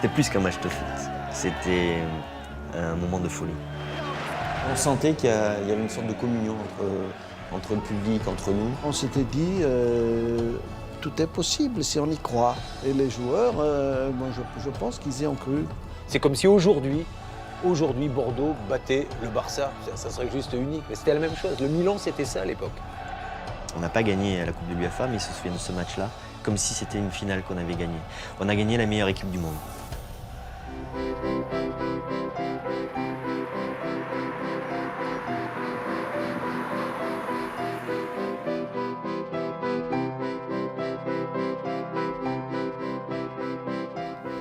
C'était plus qu'un match de foot, c'était un moment de folie. On sentait qu'il y avait une sorte de communion entre le public, entre nous. On s'était dit, tout est possible si on y croit. Et les joueurs, je pense qu'ils y ont cru. C'est comme si aujourd'hui, Bordeaux battait le Barça. Ça serait juste unique, mais c'était la même chose. Le Milan, c'était ça à l'époque. On n'a pas gagné la Coupe de l'UEFA, mais ils se souviennent de ce match-là, comme si c'était une finale qu'on avait gagnée. On a gagné la meilleure équipe du monde.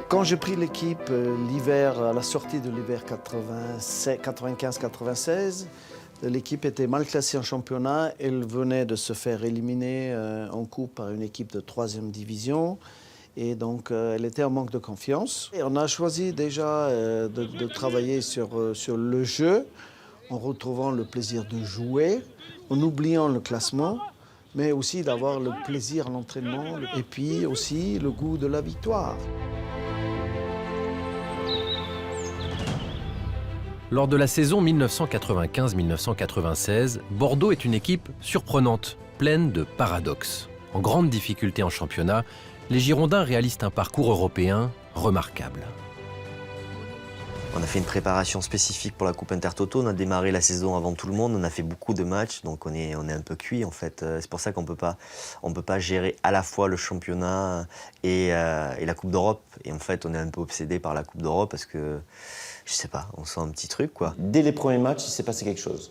Quand j'ai pris l'équipe l'hiver, à la sortie de l'hiver 95-96, l'équipe était mal classée en championnat. Elle venait de se faire éliminer en coupe par une équipe de 3e division. Et donc, elle était en manque de confiance. Et on a choisi déjà de travailler sur le jeu, en retrouvant le plaisir de jouer, en oubliant le classement, mais aussi d'avoir le plaisir à l'entraînement et puis aussi le goût de la victoire. Lors de la saison 1995-1996, Bordeaux est une équipe surprenante, pleine de paradoxes. En grande difficulté en championnat, les Girondins réalisent un parcours européen remarquable. On a fait une préparation spécifique pour la Coupe Intertoto. On a démarré la saison avant tout le monde. On a fait beaucoup de matchs, donc on est un peu cuit en fait. C'est pour ça qu'on peut pas gérer à la fois le championnat et la Coupe d'Europe. Et en fait, on est un peu obsédé par la Coupe d'Europe parce que, je sais pas, on sent un petit truc quoi. Dès les premiers matchs, il s'est passé quelque chose.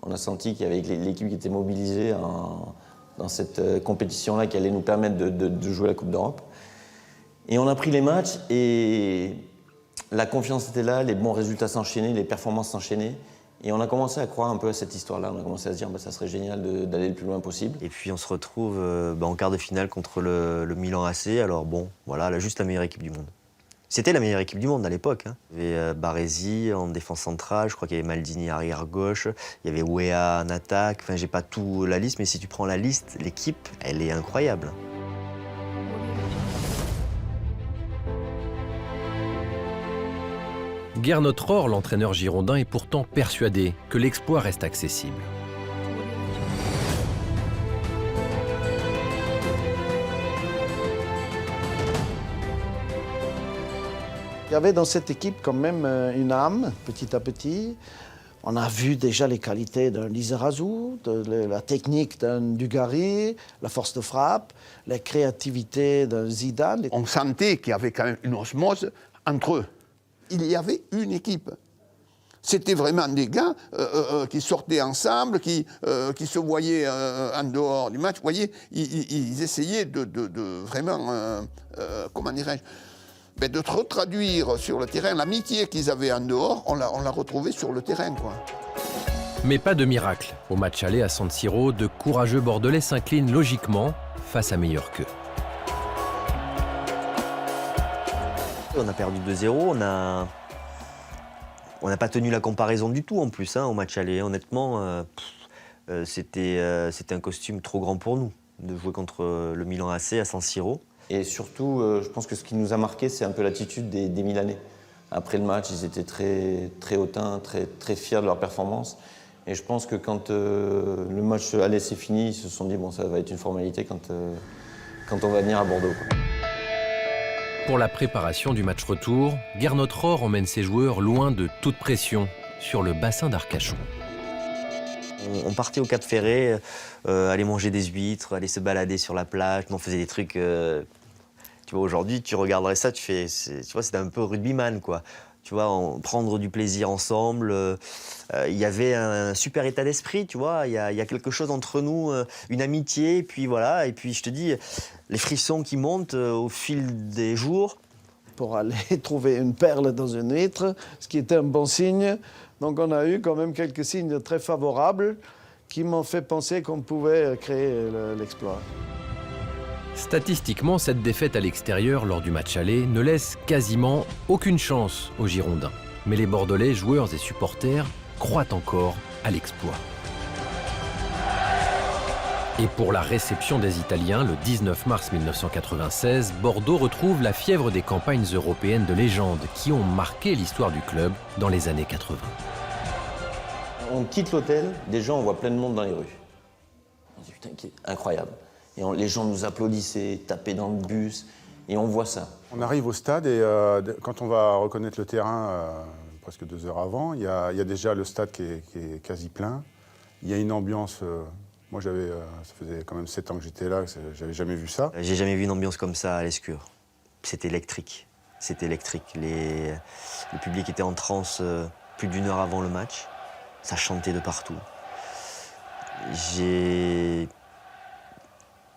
On a senti qu'il y avait l'équipe qui était mobilisée dans cette compétition-là qui allait nous permettre de jouer la Coupe d'Europe. Et on a pris les matchs et la confiance était là, les bons résultats s'enchaînaient, les performances s'enchaînaient. Et on a commencé à croire un peu à cette histoire-là. On a commencé à se dire que ça serait génial d'aller le plus loin possible. Et puis on se retrouve en quart de finale contre le Milan AC. Alors bon, voilà, juste la meilleure équipe du monde. C'était la meilleure équipe du monde à l'époque. Hein. Il y avait Baresi en défense centrale, je crois qu'il y avait Maldini arrière gauche, il y avait Weah en attaque. Enfin, j'ai pas tout la liste, mais si tu prends la liste, l'équipe, elle est incroyable. Gernot Rohr, l'entraîneur girondin, est pourtant persuadé que l'exploit reste accessible. Il y avait dans cette équipe quand même une âme, petit à petit. On a vu déjà les qualités d'un Lizarazu, la technique d'un Dugarry, la force de frappe, la créativité d'un Zidane. On sentait qu'il y avait quand même une osmose entre eux. Il y avait une équipe. C'était vraiment des gars qui sortaient ensemble, qui se voyaient en dehors du match. Vous voyez, ils essayaient de vraiment, comment dirais-je, de retraduire sur le terrain l'amitié qu'ils avaient en dehors. On l'a retrouvée sur le terrain, quoi. Mais pas de miracle. Au match aller à San Siro, de courageux Bordelais s'inclinent logiquement face à meilleur qu'eux. On a perdu 2-0, on n'a pas tenu la comparaison du tout en plus au match aller. Honnêtement, c'était un costume trop grand pour nous de jouer contre le Milan AC à San Siro. Et surtout, je pense que ce qui nous a marqué, c'est un peu l'attitude des Milanais. Après le match, ils étaient très, très hautains, très, très fiers de leur performance. Et je pense que quand le match aller s'est fini, ils se sont dit bon, ça va être une formalité quand on va venir à Bordeaux, quoi. Pour la préparation du match retour, Gernot Rohr emmène ses joueurs loin de toute pression sur le bassin d'Arcachon. On partait au Cap Ferré, aller manger des huîtres, aller se balader sur la plage. On faisait des trucs. Tu vois, aujourd'hui, tu regarderais ça, tu vois, c'était un peu rugbyman, quoi. Tu vois, prendre du plaisir ensemble. Il y avait un super état d'esprit, tu vois. Il y a quelque chose entre nous, une amitié, et puis voilà. Et puis, je te dis, les frissons qui montent au fil des jours. Pour aller trouver une perle dans une huître, ce qui était un bon signe. Donc on a eu quand même quelques signes très favorables qui m'ont fait penser qu'on pouvait créer l'exploit. Statistiquement, cette défaite à l'extérieur lors du match aller ne laisse quasiment aucune chance aux Girondins. Mais les Bordelais, joueurs et supporters, croient encore à l'exploit. Et pour la réception des Italiens, le 19 mars 1996, Bordeaux retrouve la fièvre des campagnes européennes de légende qui ont marqué l'histoire du club dans les années 80. On quitte l'hôtel, déjà on voit plein de monde dans les rues. On dit putain, incroyable. Et les gens nous applaudissaient, tapaient dans le bus, et on voit ça. On arrive au stade et quand on va reconnaître le terrain, presque 2 heures avant, il y a déjà le stade qui est quasi plein. Il y a une ambiance. Moi, ça faisait quand même 7 ans que j'étais là, j'avais jamais vu ça. J'ai jamais vu une ambiance comme ça à l'Escure. C'était électrique. C'était électrique. Le public était en transe plus d'1 heure avant le match. Ça chantait de partout.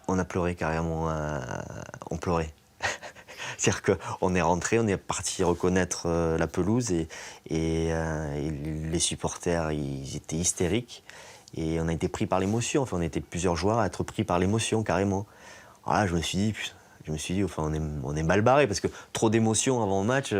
On a pleuré carrément. On pleurait. C'est-à-dire qu'on est rentré, on est parti reconnaître la pelouse et les supporters, ils étaient hystériques. Et on a été pris par l'émotion. Enfin, on était plusieurs joueurs à être pris par l'émotion, carrément. Alors là, je me suis dit, enfin, on est mal barré parce que trop d'émotions avant le match,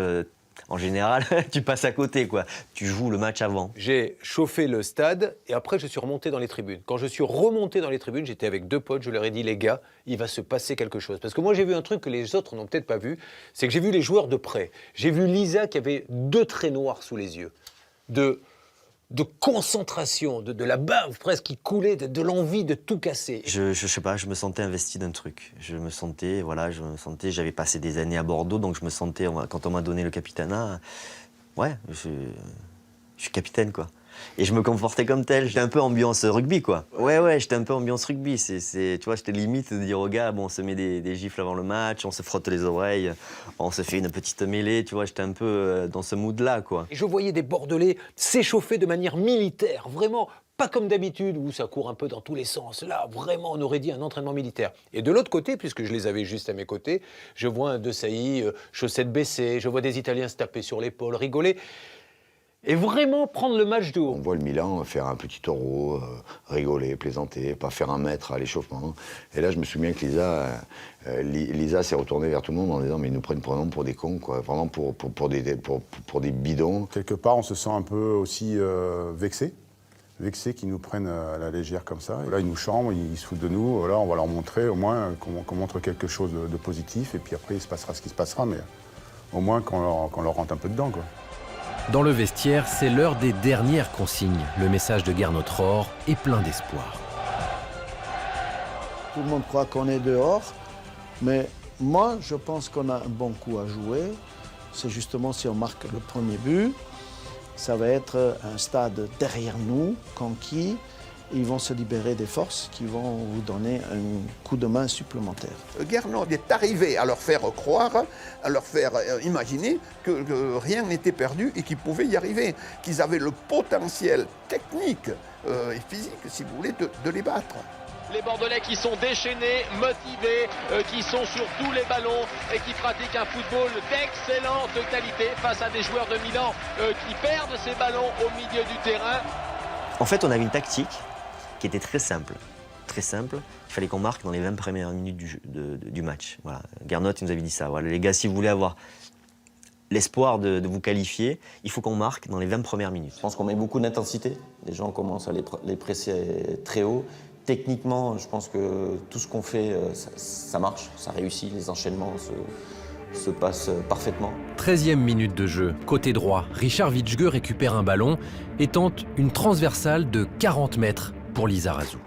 en général, tu passes à côté, quoi. Tu joues le match avant. J'ai chauffé le stade et après, je suis remonté dans les tribunes. Quand je suis remonté dans les tribunes, j'étais avec 2 potes, je leur ai dit, les gars, il va se passer quelque chose. Parce que moi, j'ai vu un truc que les autres n'ont peut-être pas vu, c'est que j'ai vu les joueurs de près. J'ai vu Lisa qui avait 2 traits noirs sous les yeux. De concentration, de la bave presque qui coulait, de l'envie de tout casser. Je sais pas, je me sentais investi d'un truc. J'avais passé des années à Bordeaux, donc je me sentais, quand on m'a donné le capitanat, ouais, je suis capitaine, quoi. Et je me comportais comme tel, j'étais un peu ambiance rugby, quoi. Ouais, j'étais un peu ambiance rugby. Tu vois, j'étais limite de dire aux gars, bon, on se met des gifles avant le match, on se frotte les oreilles, on se fait une petite mêlée, tu vois, j'étais un peu dans ce mood-là, quoi. Et je voyais des Bordelais s'échauffer de manière militaire, vraiment, pas comme d'habitude où ça court un peu dans tous les sens. Là, vraiment, on aurait dit un entraînement militaire. Et de l'autre côté, puisque je les avais juste à mes côtés, je vois un De Sailly, chaussettes baissées, je vois des Italiens se taper sur l'épaule, rigoler. Et vraiment prendre le match de haut. On voit le Milan faire un petit euro, rigoler, plaisanter, pas faire un mètre à l'échauffement. Et là, je me souviens que Lisa s'est retournée vers tout le monde en disant « mais ils nous prennent pour des cons, quoi. Vraiment pour des bidons ». Quelque part, on se sent un peu aussi vexé qu'ils nous prennent à la légère comme ça. Et là, ils nous chambrent, ils se foutent de nous. Là, on va leur montrer au moins qu'on montre quelque chose de positif. Et puis après, il se passera ce qui se passera, mais au moins qu'on leur rentre un peu dedans, quoi. Dans le vestiaire, c'est l'heure des dernières consignes. Le message de Gernot Rohr est plein d'espoir. Tout le monde croit qu'on est dehors, mais moi, je pense qu'on a un bon coup à jouer. C'est justement si on marque le premier but, ça va être un stade derrière nous, conquis. Ils vont se libérer des forces qui vont vous donner un coup de main supplémentaire. Gernot est arrivé à leur faire croire, à leur faire imaginer que rien n'était perdu et qu'ils pouvaient y arriver, qu'ils avaient le potentiel technique et physique, si vous voulez, de les battre. Les Bordelais qui sont déchaînés, motivés, qui sont sur tous les ballons et qui pratiquent un football d'excellente qualité face à des joueurs de Milan qui perdent ces ballons au milieu du terrain. En fait, on avait une tactique qui était très simple. Très simple. Il fallait qu'on marque dans les 20 premières minutes du match. Voilà. Gernot nous avait dit ça. Voilà, les gars, si vous voulez avoir l'espoir de vous qualifier, il faut qu'on marque dans les 20 premières minutes. Je pense qu'on met beaucoup d'intensité. Les gens commencent à les presser très haut. Techniquement, je pense que tout ce qu'on fait, ça marche, ça réussit. Les enchaînements se passent parfaitement. 13e minute de jeu, côté droit, Richard Vittge récupère un ballon et tente une transversale de 40 mètres pour Lizarazu.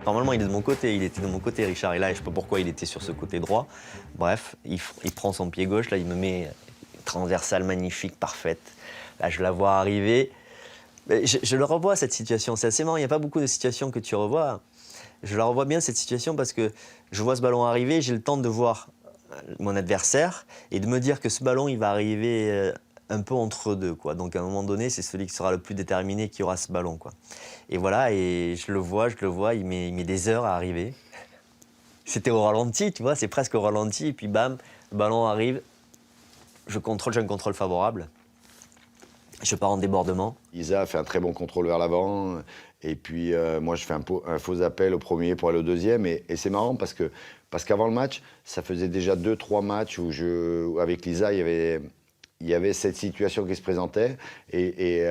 Normalement, il est de mon côté, il était de mon côté, Richard. Et là, je ne sais pas pourquoi il était sur ce côté droit. Bref, il prend son pied gauche, là, il me met une transversale magnifique, parfaite. Là, je la vois arriver. Je le revois, cette situation. C'est assez marrant, il n'y a pas beaucoup de situations que tu revois. Je la revois bien, cette situation, parce que je vois ce ballon arriver, j'ai le temps de voir mon adversaire et de me dire que ce ballon, il va arriver un peu entre deux, quoi. Donc, à un moment donné, c'est celui qui sera le plus déterminé qui aura ce ballon, quoi. Et voilà, et je le vois, il met des heures à arriver. C'était au ralenti, tu vois, c'est presque au ralenti, et puis bam, le ballon arrive, j'ai un contrôle favorable. Je pars en débordement. Isa fait un très bon contrôle vers l'avant. Et puis, moi, je fais un faux appel au premier pour aller au deuxième. Et c'est marrant parce qu'avant le match, ça faisait déjà 2-3 matchs où avec Lisa, il y avait il y avait cette situation qui se présentait et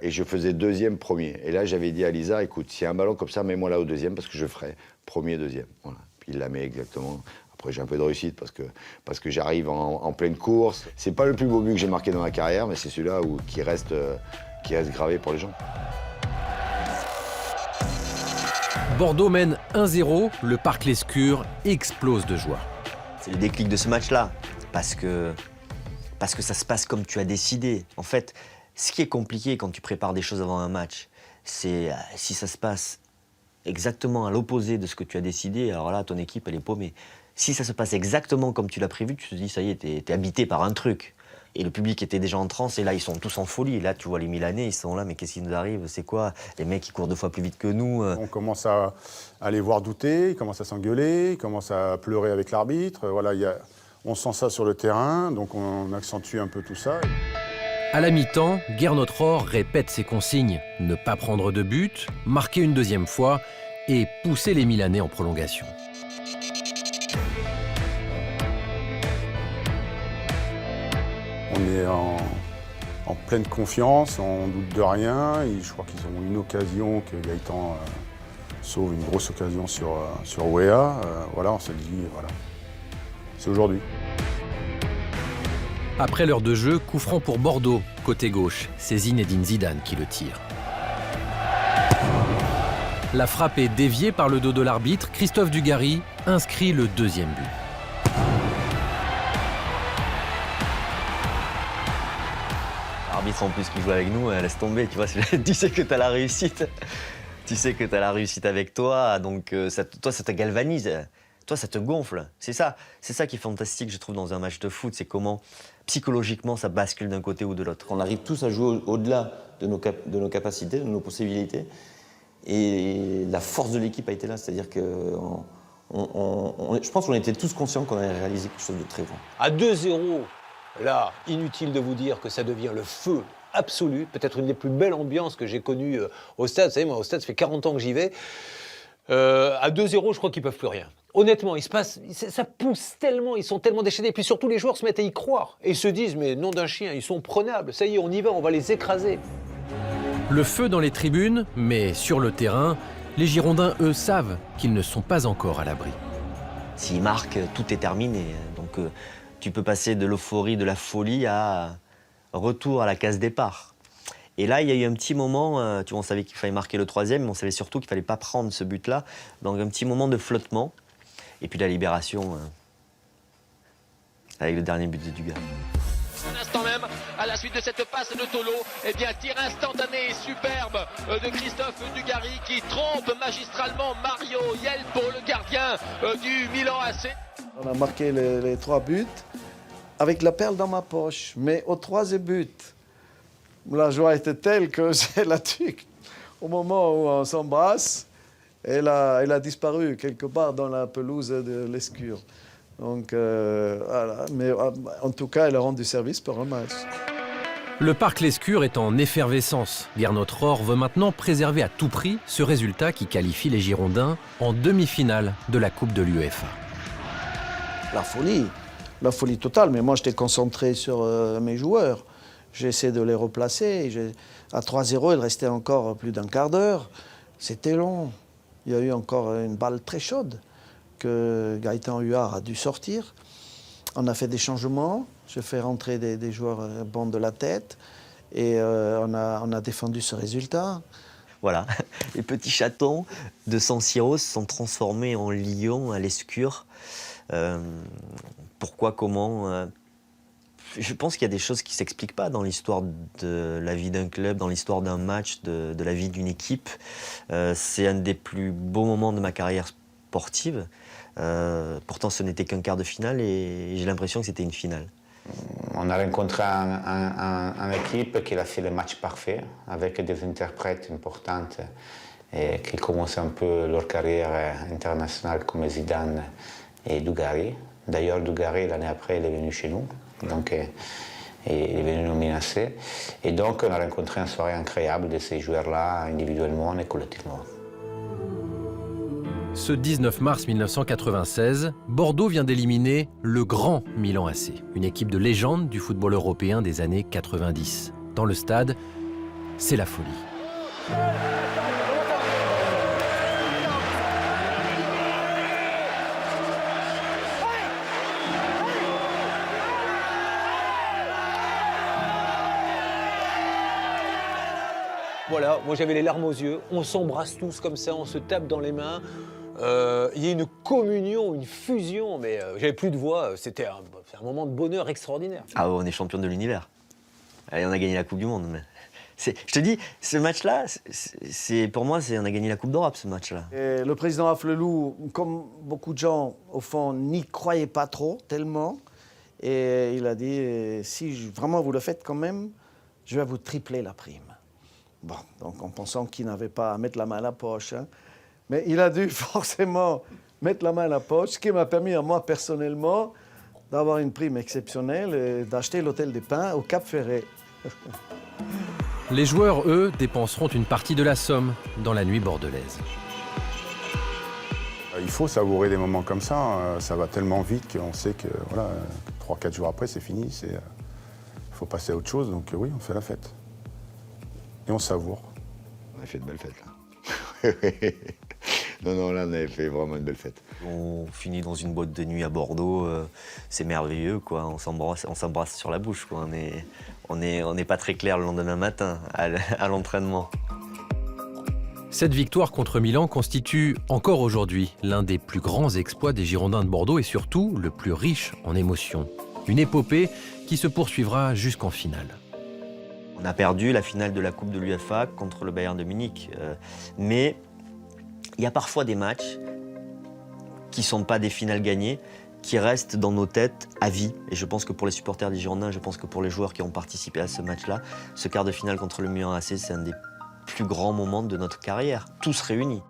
je faisais deuxième, premier. Et là, j'avais dit à Lisa, écoute, s'il y a un ballon comme ça, mets-moi là au deuxième parce que je ferai premier, deuxième. Voilà. Puis il la met exactement. Après, j'ai un peu de réussite parce que j'arrive en pleine course. C'est pas le plus beau but que j'ai marqué dans ma carrière, mais c'est celui-là qui reste gravé pour les gens. Bordeaux mène 1-0, le Parc Lescure explose de joie. C'est le déclic de ce match-là, parce que ça se passe comme tu as décidé. En fait, ce qui est compliqué quand tu prépares des choses avant un match, c'est si ça se passe exactement à l'opposé de ce que tu as décidé, alors là, ton équipe, elle est paumée. Si ça se passe exactement comme tu l'as prévu, tu te dis, ça y est, t'es habité par un truc. Et le public était déjà en transe, et là, ils sont tous en folie. Et là, tu vois les Milanais, ils sont là, mais qu'est-ce qui nous arrive? C'est quoi? Les mecs, ils courent 2 fois plus vite que nous. On commence à les voir douter, ils commencent à s'engueuler, ils commencent à pleurer avec l'arbitre. Voilà, on sent ça sur le terrain, donc on accentue un peu tout ça. À la mi-temps, Gernot Rohr répète ses consignes. Ne pas prendre de but, marquer une deuxième fois et pousser les Milanais en prolongation. On est en pleine confiance, on doute de rien. Et je crois qu'ils ont une occasion, que Gaëtan sauve une grosse occasion sur Weah. Voilà, on s'est dit, voilà, c'est aujourd'hui. Après l'heure de jeu, coup franc pour Bordeaux, côté gauche. C'est Zinedine Zidane qui le tire. La frappe est déviée par le dos de l'arbitre. Christophe Dugarry inscrit le deuxième but. L'arbitre en plus qui joue avec nous, laisse tomber, tu vois, tu sais que tu as la réussite. Tu sais que tu as la réussite avec toi, donc toi, ça te galvanise. Toi, ça te gonfle. C'est ça qui est fantastique, je trouve, dans un match de foot. C'est comment, psychologiquement, ça bascule d'un côté ou de l'autre. On arrive tous à jouer au-delà de nos capacités, de nos possibilités. Et la force de l'équipe a été là. C'est-à-dire que je pense qu'on était tous conscients qu'on allait réaliser quelque chose de très grand. À 2-0, là, inutile de vous dire que ça devient le feu absolu. Peut-être une des plus belles ambiances que j'ai connues au stade. Vous savez, moi, au stade, ça fait 40 ans que j'y vais. À 2-0, je crois qu'ils ne peuvent plus rien. Honnêtement, ça pousse tellement, ils sont tellement déchaînés. Et puis surtout, les joueurs se mettent à y croire. Et ils se disent, mais nom d'un chien, ils sont prenables. Ça y est, on y va, on va les écraser. Le feu dans les tribunes, mais sur le terrain, les Girondins, eux, savent qu'ils ne sont pas encore à l'abri. S'ils marquent, tout est terminé. Donc tu peux passer de l'euphorie, de la folie à retour à la case départ. Et là, il y a eu un petit moment, tu vois, on savait qu'il fallait marquer le 3e, mais on savait surtout qu'il ne fallait pas prendre ce but-là. Donc un petit moment de flottement. Et puis la libération avec le dernier but de Dugarry. Un instant même, à la suite de cette passe de Tolo, eh bien, tir instantané et superbe de Christophe Dugarry qui trompe magistralement Mario Jelpo, le gardien du Milan AC. On a marqué les 3 buts avec la perle dans ma poche. Mais au 3e but, la joie était telle que j'ai la tuque. Au moment où on s'embrasse, elle a disparu quelque part dans la pelouse de Lescure. Donc, voilà. Mais en tout cas, elle a rendu service pour un match. Le Parc Lescure est en effervescence. Gernot Rohr veut maintenant préserver à tout prix ce résultat qui qualifie les Girondins en demi-finale de la Coupe de l'UEFA. La folie totale. Mais moi, j'étais concentré sur mes joueurs. J'essaie de les replacer. À 3-0, il restait encore plus d'un quart d'heure. C'était long. Il y a eu encore une balle très chaude que Gaëtan Huard a dû sortir. On a fait des changements. J'ai fait rentrer des joueurs bons de la tête. Et on a défendu ce résultat. Voilà, les petits chatons de San Siro se sont transformés en lions à Lescure. Pourquoi, comment Je pense qu'il y a des choses qui ne s'expliquent pas dans l'histoire de la vie d'un club, dans l'histoire d'un match, de la vie d'une équipe. C'est un des plus beaux moments de ma carrière sportive. Pourtant, ce n'était qu'un quart de finale et j'ai l'impression que c'était une finale. On a rencontré une équipe qui a fait le match parfait, avec des interprètes importantes et qui commencent un peu leur carrière internationale comme Zidane et Dugarry. D'ailleurs, Dugarry, l'année après, il est venu chez nous. Donc, il est venu nous menacer. Et donc, on a rencontré une soirée incroyable de ces joueurs-là, individuellement et collectivement. Ce 19 mars 1996, Bordeaux vient d'éliminer le grand Milan AC, une équipe de légende du football européen des années 90. Dans le stade, c'est la folie. Voilà, moi j'avais les larmes aux yeux, on s'embrasse tous comme ça, on se tape dans les mains. Il y a une communion, une fusion, mais j'avais plus de voix, c'était un moment de bonheur extraordinaire. Ah ouais, on est champion de l'univers. Allez, on a gagné la Coupe du Monde. Mais je te dis, ce match-là, pour moi, on a gagné la Coupe d'Europe, ce match-là. Et le président Afflelou, comme beaucoup de gens, au fond, n'y croyait pas trop, tellement. Et il a dit, si vraiment vous le faites quand même, je vais vous tripler la prime. Bon, donc en pensant qu'il n'avait pas à mettre la main à la poche. Hein. Mais il a dû forcément mettre la main à la poche, ce qui m'a permis à moi personnellement d'avoir une prime exceptionnelle et d'acheter l'hôtel des Pins au Cap Ferret. Les joueurs, eux, dépenseront une partie de la somme dans la nuit bordelaise. Il faut savourer des moments comme ça. Ça va tellement vite qu'on sait que voilà, 3-4 jours après, c'est fini. Il faut passer à autre chose. Donc oui, on fait la fête. Et on savoure. On a fait de belles fêtes, là. Non, là, on avait fait vraiment une belle fête. On finit dans une boîte de nuit à Bordeaux, c'est merveilleux, quoi. On s'embrasse sur la bouche, quoi. On n'est pas très clair le lendemain matin à l'entraînement. Cette victoire contre Milan constitue encore aujourd'hui l'un des plus grands exploits des Girondins de Bordeaux et surtout le plus riche en émotions. Une épopée qui se poursuivra jusqu'en finale. On a perdu la finale de la Coupe de l'UEFA contre le Bayern de Munich. Mais il y a parfois des matchs qui ne sont pas des finales gagnées, qui restent dans nos têtes à vie. Et je pense que pour les supporters des Girondins, je pense que pour les joueurs qui ont participé à ce match-là, ce quart de finale contre le Milan AC, c'est un des plus grands moments de notre carrière, tous réunis.